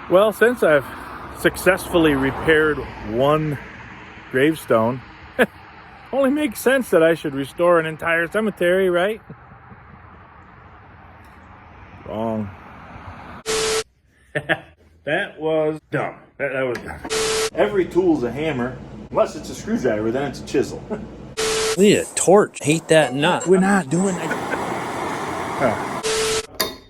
Well, since I've successfully repaired one gravestone, only makes sense that I should restore an entire cemetery, right? Wrong. That was dumb. That was dumb. Every tool's a hammer, unless it's a screwdriver, then it's a chisel. We need a torch. Hate that nut. We're not doing that.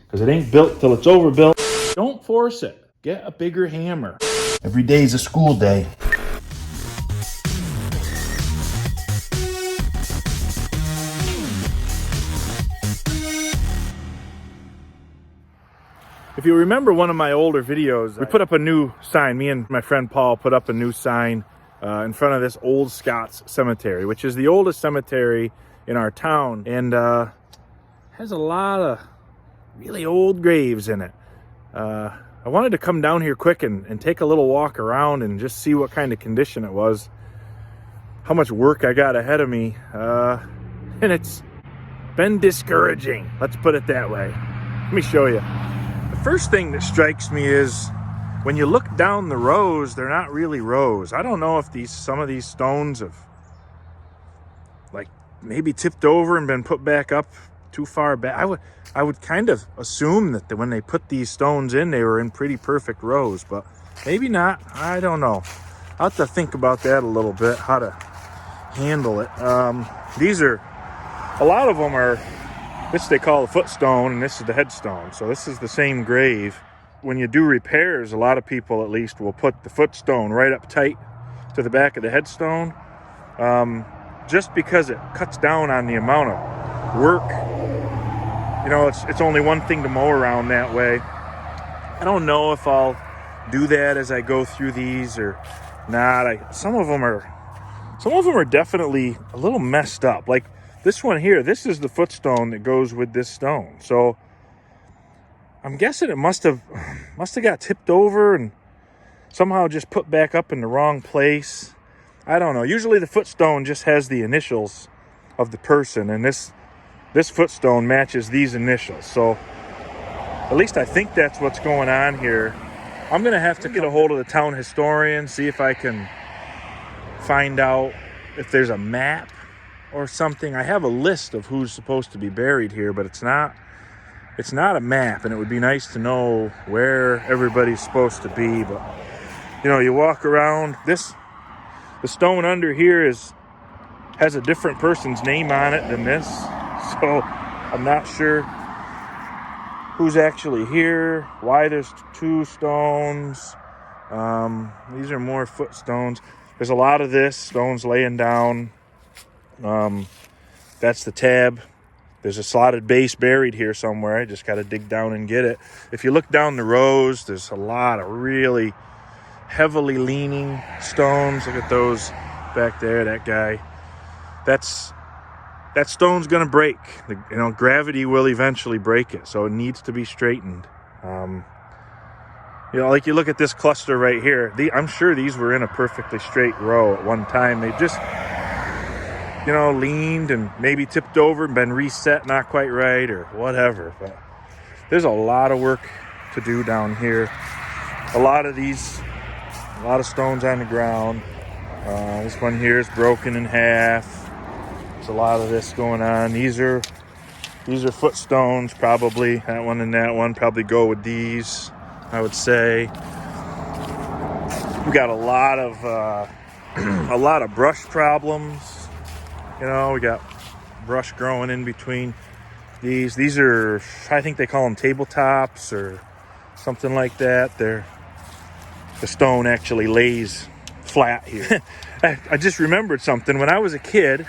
Because it ain't built till it's overbuilt. Don't force it. Get a bigger hammer. Every day's a school day. If you remember one of my older videos, we put up a new sign. Me and my friend Paul put up a new sign in front of this Old Scots Cemetery, which is the oldest cemetery in our town, and has a lot of really old graves in it. I wanted to come down here quick and take a little walk around and just see what kind of condition it was, how much work I got ahead of me, and it's been discouraging, let's put it that way. Let me show you. The first thing that strikes me is when you look down the rows, they're not really rows. I don't know if some of these stones have like maybe tipped over and been put back up too far back. I would kind of assume that when they put these stones in, they were in pretty perfect rows, but maybe not. I don't know. I'll have to think about that a little bit, how to handle it. These are, a lot of them are, this they call the footstone, and this is the headstone. So this is the same grave. When you do repairs, a lot of people at least will put the footstone right up tight to the back of the headstone, just because it cuts down on the amount of work. You know, it's only one thing to mow around that way. I don't know if I'll do that as I go through these or not. Some of them are definitely a little messed up. Like this one here, this is the footstone that goes with this stone. So I'm guessing it must have got tipped over and somehow just put back up in the wrong place. I don't know. Usually the footstone just has the initials of the person, and this footstone matches these initials. So at least I think that's what's going on here. I'm going to have to get a hold of the town historian, see if I can find out if there's a map or something. I have a list of who's supposed to be buried here, but it's not a map, and it would be nice to know where everybody's supposed to be. But you know, you walk around, the stone under here has a different person's name on it than this, so I'm not sure who's actually here, why there's two stones. These are more footstones. There's a lot of this, stones laying down. That's the tab. There's a slotted base buried here somewhere. I just got to dig down and get it. If you look down the rows, there's a lot of really heavily leaning stones. Look at those back there, that guy. That stone's going to break. Gravity will eventually break it, so it needs to be straightened. Like you look at this cluster right here. I'm sure these were in a perfectly straight row at one time. They just leaned and maybe tipped over and been reset not quite right or whatever. But there's a lot of work to do down here. A lot of stones on the ground. This one here is broken in half. There's a lot of this going on. These are footstones probably. That one and that one probably go with these, I would say. We got a lot of brush problems. We got brush growing in between these. These are, I think they call them tabletops or something like that. The stone actually lays flat here. I just remembered something. When I was a kid,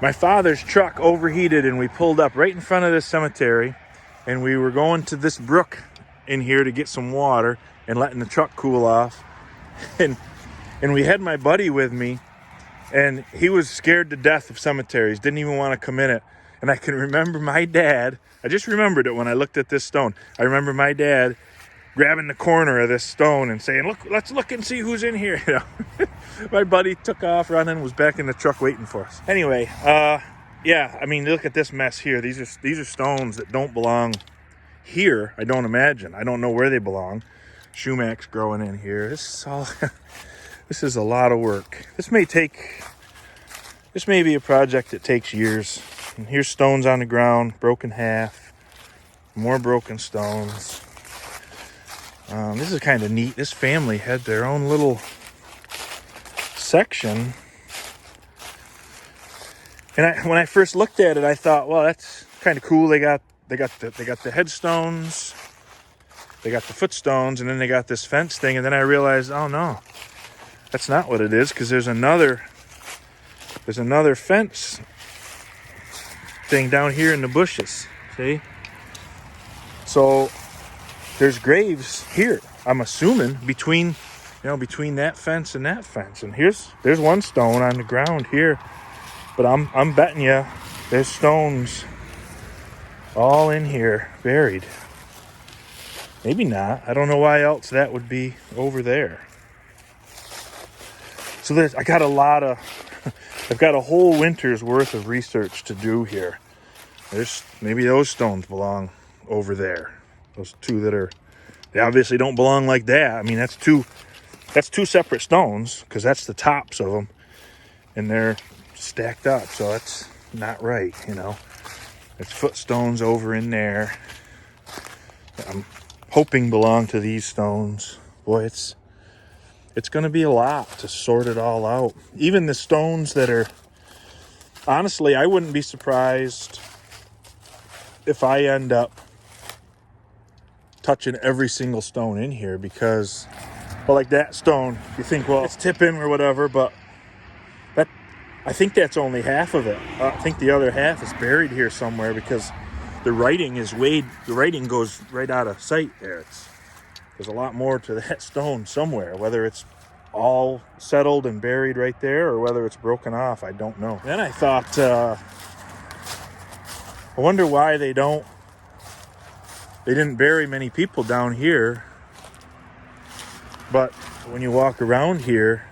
my father's truck overheated and we pulled up right in front of this cemetery, and we were going to this brook in here to get some water and letting the truck cool off. And we had my buddy with me, and he was scared to death of cemeteries, didn't even want to come in it. And I can remember my dad, I just remembered it when I looked at this stone. I remember my dad grabbing the corner of this stone and saying, "Look, let's look and see who's in here." My buddy took off running, was back in the truck waiting for us. Anyway, look at this mess here. These are stones that don't belong here. I don't imagine. I don't know where they belong. sumacs growing in here. This is all, this is a lot of work. This may be a project that takes years. And here's stones on the ground, broken half, more broken stones. This is kind of neat. This family had their own little section. And when I first looked at it, I thought, well, that's kind of cool. They got the headstones, they got the footstones, and then they got this fence thing. And then I realized, oh no, that's not what it is, because there's another fence thing down here in the bushes. See? So there's graves here, I'm assuming, between that fence and that fence. And there's one stone on the ground here, but I'm betting you there's stones all in here buried. Maybe not. I don't know why else that would be over there. So I've got a whole winter's worth of research to do here. Maybe those stones belong over there. Those two they obviously don't belong like that. I mean, that's two separate stones, because that's the tops of them, and they're stacked up. So that's not right, There's footstones over in there. I'm hoping belong to these stones. Boy, it's going to be a lot to sort it all out. Even the stones that are, honestly, I wouldn't be surprised if I end up touching every single stone in here, because, well, like that stone, you think, well, it's tipping or whatever, but I think that's only half of it. I think the other half is buried here somewhere, because the writing goes right out of sight there. There's a lot more to that stone somewhere, whether it's all settled and buried right there or whether it's broken off, I don't know. Then I thought, I wonder why they didn't bury many people down here, but when you walk around here,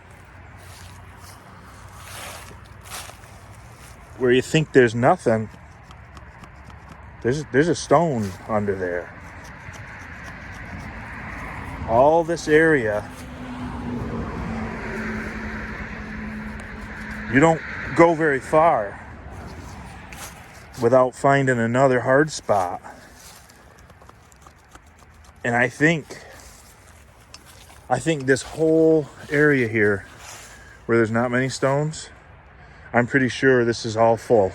where you think there's nothing, there's a stone under there. All this area, you don't go very far without finding another hard spot. And I think this whole area here, where there's not many stones, I'm pretty sure this is all full,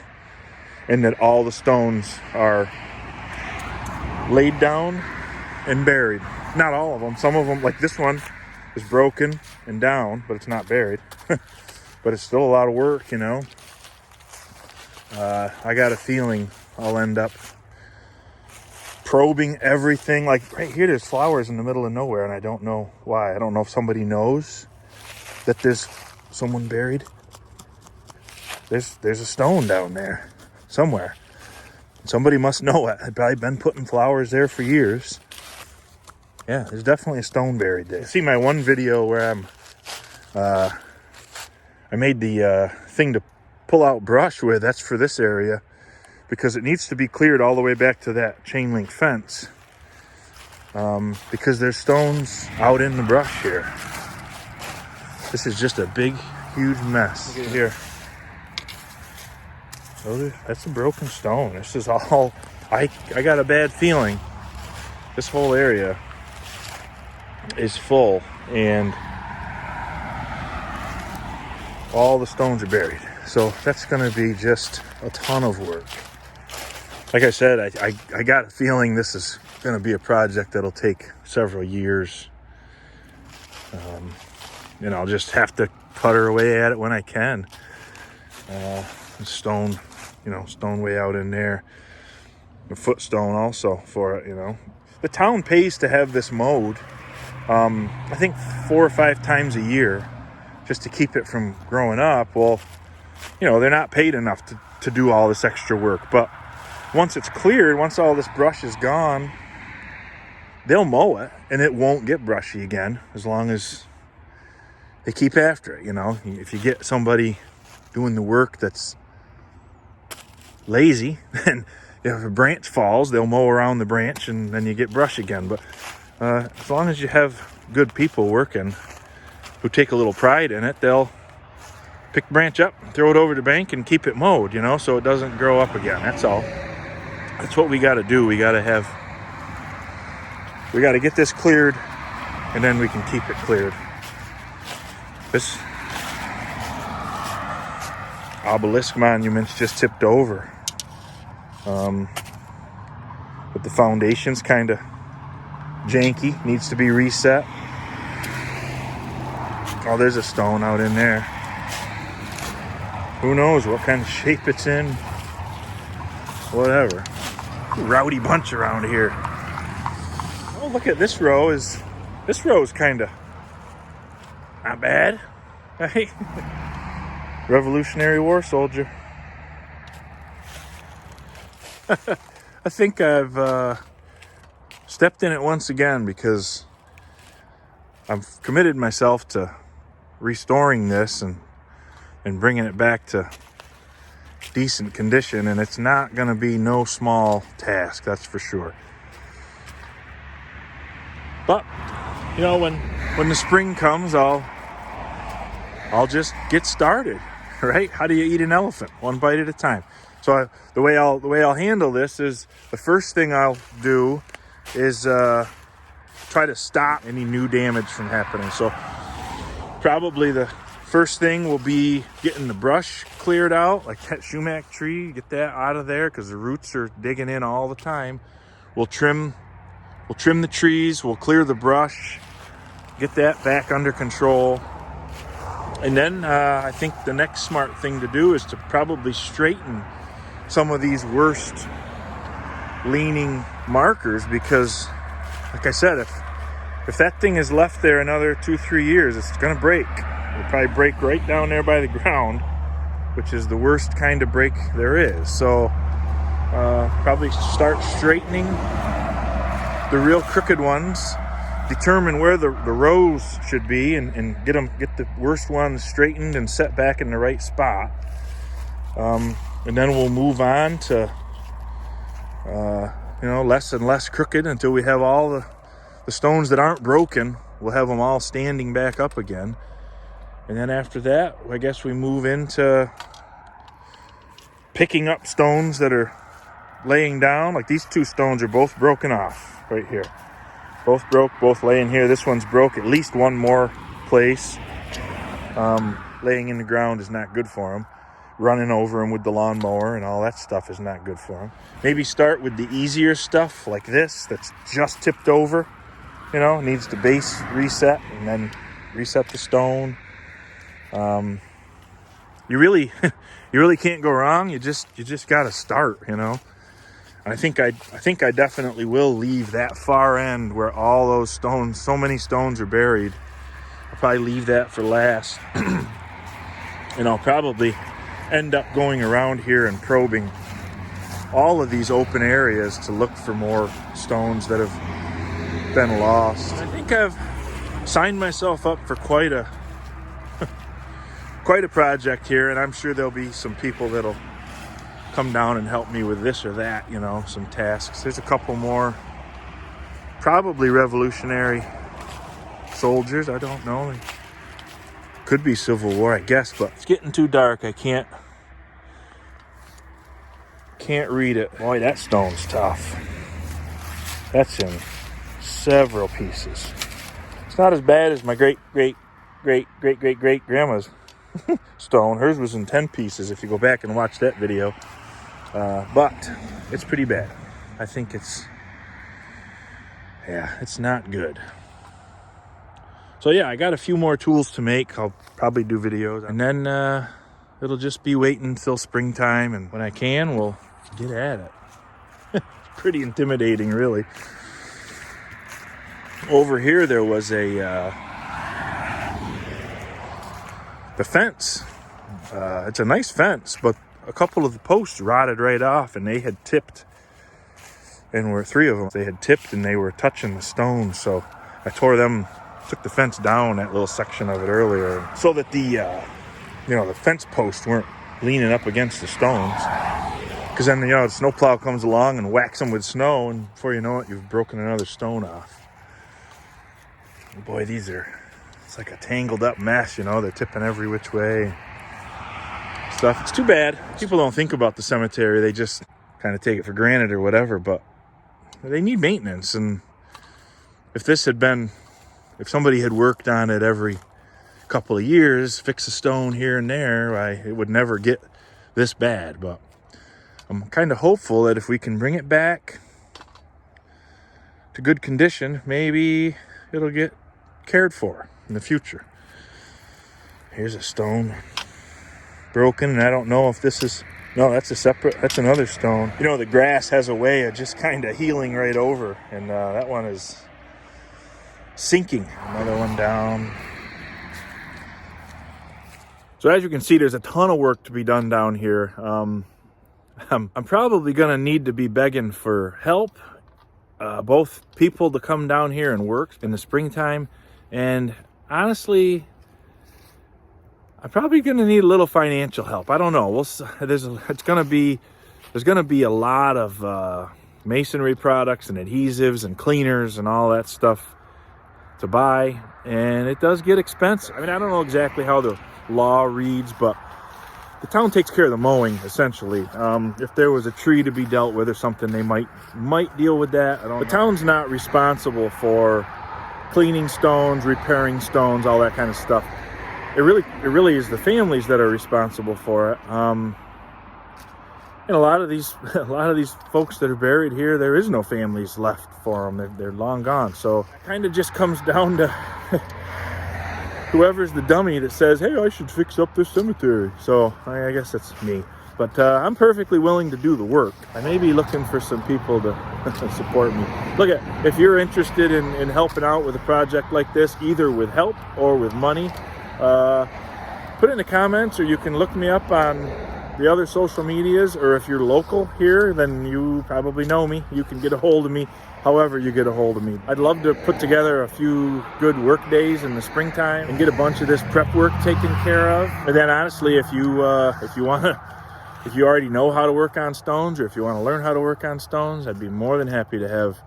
and that all the stones are laid down and buried. Not all of them. Some of them, like this one, is broken and down, but it's not buried. But it's still a lot of work, I got a feeling I'll end up probing everything. Like right here, there's flowers in the middle of nowhere, and I don't know why. I don't know if somebody knows that there's someone buried. There's a stone down there somewhere. Somebody must know it. I've probably been putting flowers there for years. Yeah, there's definitely a stone buried there. See my one video where I made the thing to pull out brush with. That's for this area, because it needs to be cleared all the way back to that chain link fence, because there's stones out in the brush here. This is just a big, huge mess. Look at here. Oh, that's a broken stone. This is all, I got a bad feeling this whole area is full, and all the stones are buried. So that's going to be just a ton of work. Like I said, I got a feeling this is going to be a project that'll take several years. And I'll just have to putter away at it when I can. Stone way out in there. A footstone also for it, The town pays to have this mowed, I think 4 or 5 times a year, just to keep it from growing up. Well, they're not paid enough to do all this extra work. But once it's cleared, once all this brush is gone, they'll mow it, and it won't get brushy again, as long as they keep after it. If you get somebody doing the work that's lazy, then if a branch falls, they'll mow around the branch, and then you get brush again. But as long as you have good people working who take a little pride in it, they'll pick the branch up, throw it over to the bank, and keep it mowed, you know, so it doesn't grow up again. That's all. That's what we got to do. We got to get this cleared, and then we can keep it cleared. This obelisk monument's just tipped over. But the foundation's kind of janky, needs to be reset. Oh, there's a stone out in there. Who knows what kind of shape it's in. Whatever. Rowdy bunch around here. Oh, look at this row is kind of not bad. Hey. Revolutionary War soldier. I think I've stepped in it once again because I've committed myself to restoring this and bringing it back to decent condition, and it's not going to be no small task, that's for sure. But you know, when the spring comes, I'll just get started, right? How do you eat an elephant? One bite at a time. So the way I'll handle this is, the first thing I'll do is try to stop any new damage from happening. So probably the first thing will be getting the brush cleared out, like that sumac tree, get that out of there because the roots are digging in all the time. We'll trim the trees, we'll clear the brush, get that back under control. And then I think the next smart thing to do is to probably straighten some of these worst leaning markers, because like I said, if that thing is left there another 2-3 years, it's gonna break. It'll probably break right down there by the ground, which is the worst kind of break there is. So probably start straightening the real crooked ones, determine where the rows should be, and get the worst ones straightened and set back in the right spot. And then we'll move on to less and less crooked until we have all the stones that aren't broken. We'll have them all standing back up again. And then after that, I guess we move into picking up stones that are laying down. Like these two stones are both broken off right here. Both broke, both laying here. This one's broke at least one more place. Laying in the ground is not good for them. Running over them with the lawnmower and all that stuff is not good for them. Maybe start with the easier stuff like this that's just tipped over. You know, needs the base reset, and then reset the stone. You really can't go wrong. You just got to start. You know. I think I definitely will leave that far end where all those stones, so many stones are buried. I'll probably leave that for last. And I'll probably end up going around here and probing all of these open areas to look for more stones that have been lost. I think I've signed myself up for quite a project here, and I'm sure there'll be some people that'll come down and help me with this or that, you know, some tasks. There's a couple more, probably Revolutionary soldiers. I don't know. Could be Civil War, I guess, but it's getting too dark. I can't read it. Boy, that stone's tough. That's in several pieces. It's not as bad as my great grandma's stone. Hers was in 10 pieces if you go back and watch that video. But it's pretty bad. I think it's not good. So yeah, I got a few more tools to make. I'll probably do videos, and then it'll just be waiting until springtime, and when I can, we'll get at it. It's pretty intimidating, really. Over here there was the fence. It's a nice fence, but a couple of the posts rotted right off, and they had tipped, and were 3 of them. They had tipped and they were touching the stones, so I took the fence down, that little section of it earlier, so that the fence posts weren't leaning up against the stones. Because then, the snowplow comes along and whacks them with snow, and before you know it, you've broken another stone off. Boy, it's like a tangled up mess, you know, they're tipping every which way. Stuff. It's too bad. People don't think about the cemetery. They just kind of take it for granted or whatever, but they need maintenance. And if somebody had worked on it every couple of years, fix a stone here and there, it would never get this bad. But I'm kind of hopeful that if we can bring it back to good condition, maybe it'll get cared for in the future. Here's a stone broken, and I don't know if this is, no, that's another stone. You know, the grass has a way of just kind of healing right over, and that one is sinking. Another one down. So as you can see, there's a ton of work to be done down here. I'm probably gonna need to be begging for help, both people to come down here and work in the springtime, and honestly, I'm probably going to need a little financial help. I don't know. There's going to be a lot of masonry products and adhesives and cleaners and all that stuff to buy, and it does get expensive. I mean, I don't know exactly how the law reads, but the town takes care of the mowing essentially. If there was a tree to be dealt with or something, they might deal with that. I don't know. The town's not responsible for cleaning stones, repairing stones, all that kind of stuff. It really is the families that are responsible for it. And a lot of these folks that are buried here, there is no families left for them. They're long gone. So it kind of just comes down to whoever's the dummy that says, "Hey, I should fix up this cemetery." So I guess that's me. But I'm perfectly willing to do the work. I may be looking for some people to support me. Look, if you're interested in helping out with a project like this, either with help or with money, put it in the comments, or you can look me up on the other social medias, or if you're local here, then you probably know me. You can get a hold of me however you get a hold of me. I'd love to put together a few good work days in the springtime and get a bunch of this prep work taken care of. And then honestly, if you already know how to work on stones, or if you want to learn how to work on stones, I'd be more than happy to have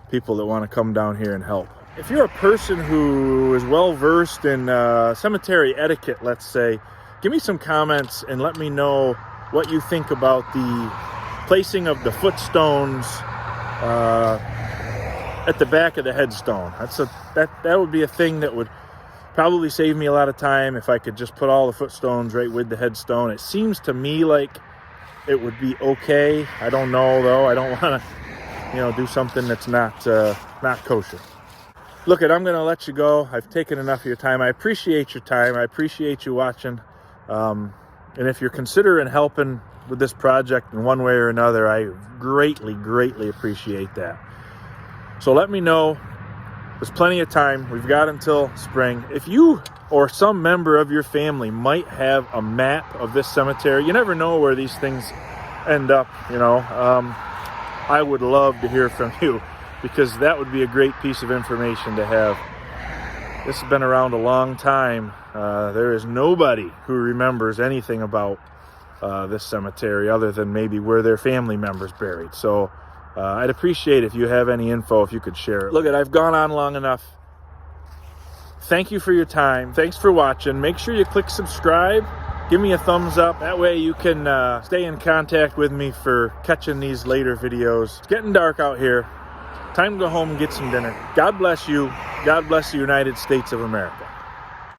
people that want to come down here and help. If you're a person who is well versed in cemetery etiquette, let's say, give me some comments and let me know what you think about the placing of the footstones at the back of the headstone. That would be a thing that would probably save me a lot of time if I could just put all the footstones right with the headstone. It seems to me like it would be okay. I don't know though. I don't want to, do something that's not kosher. Look, I'm going to let you go. I've taken enough of your time. I appreciate your time. I appreciate you watching. And if you're considering helping with this project in one way or another, I greatly, greatly appreciate that. So let me know. There's plenty of time. We've got until spring. If you or some member of your family might have a map of this cemetery, you never know where these things end up, I would love to hear from you, because that would be a great piece of information to have. This has been around a long time. There is nobody who remembers anything about this cemetery other than maybe where their family members buried. So I'd appreciate if you have any info, if you could share it. Look, I've gone on long enough. Thank you for your time. Thanks for watching. Make sure you click subscribe. Give me a thumbs up. That way you can stay in contact with me for catching these later videos. It's getting dark out here. Time to go home and get some dinner. God bless you. God bless the United States of America.